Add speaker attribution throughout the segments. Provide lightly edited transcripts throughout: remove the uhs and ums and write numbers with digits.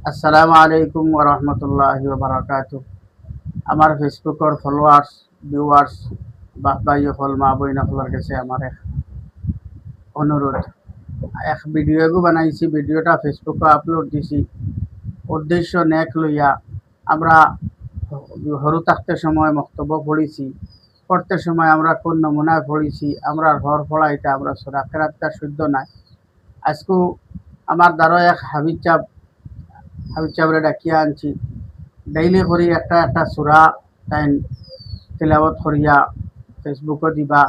Speaker 1: আসসালামু আলাইকুম ওয়া রাহমাতুল্লাহি ওয়া বারাকাতুহু। আমার ফেসবুকের ফলোয়ার্স, ভিউয়ার্স বা ভাই হল মা বইন হলার কাছে আমার এক অনুরোধ। এক ভিডিও বানাইছি, ভিডিওটা ফেসবুকে আপলোড দিছি। উদ্দেশ্য নেক লইয়া আমরা সরু থাকতে সময় বক্তব্য পড়েছি, পড়তে সময় আমরা কোন নমুনায় পড়েছি, আমরা ঘর পড়া এটা আমরা সূরা কেরাতটা শুদ্ধ নাই। আজকু আমার দ্বারা এক হাবিব চাবরে ডাকিয়া আনছি। ডেইলি করি একটা একটা সূরা তাই তিলাওয়াত করিয়া ফেসবুকে দিবা।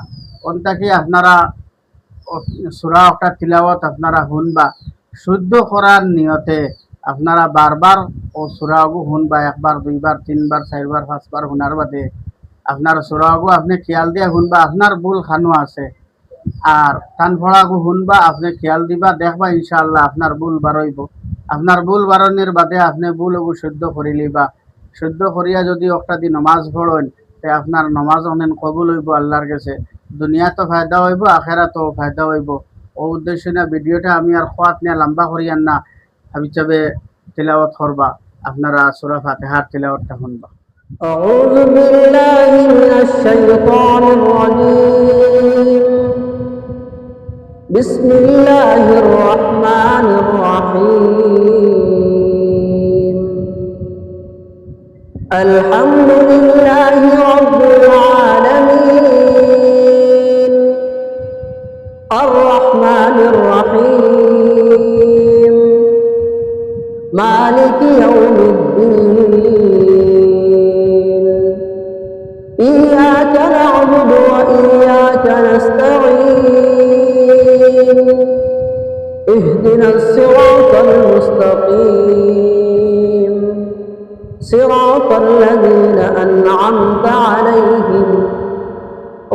Speaker 1: কোনটাকে আপনারা সূরা একটা তিলাওয়াত আপনারা শুনবা, শুদ্ধ করার নিয়তে আপনারা বারবার ও সূরাগু শুনবা, একবার দুইবার তিনবার চারবার পাঁচবার শোনার বাদে আপনার সূরাগু আপনি খেয়াল দিয়া শুনবা। আপনার ভুল খানো আছে আর কান ফড়াগু শুনবা, আপনি খেয়াল দিবা, দেখবা ইনশাআল্লাহ আপনার ভুল বারইব। আপনার ভুল বারণের বাদে আপনি ভুলগু শুদ্ধ করি লইবা। শুদ্ধ করিয়া যদি একটা দিন নমাজ পড়েন, তে আপনার নমাজ অনেক কবুল হইব আল্লাহর কাছে। দুনিয়াতো ফায়দা হইব, আখেরাতো ফায়দা হইব। ও উদ্দেশ্য না ভিডিওটা আমি আর খোয়াত নিয়ে লম্বা করিয়ান না, হিসাবে তিলাওয়াত করবা। আপনারা সূরা ফাতিহার তিলাওয়াতটা শুনবা।
Speaker 2: أعوذ بالله من الشيطان الرجيم. بسم الله الرحمن الرحيم. الحمد لله رب العالمين. الرحمن الرحيم. مالك يوم الدين. إياك نعبد وإياك نستعين. اهدنا الصراط المستقيم. صراط الذين أنعمت عليهم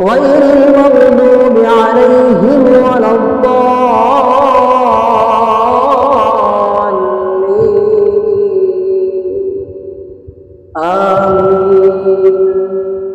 Speaker 2: غير المغضوب عليهم ولا الضالين. آمين.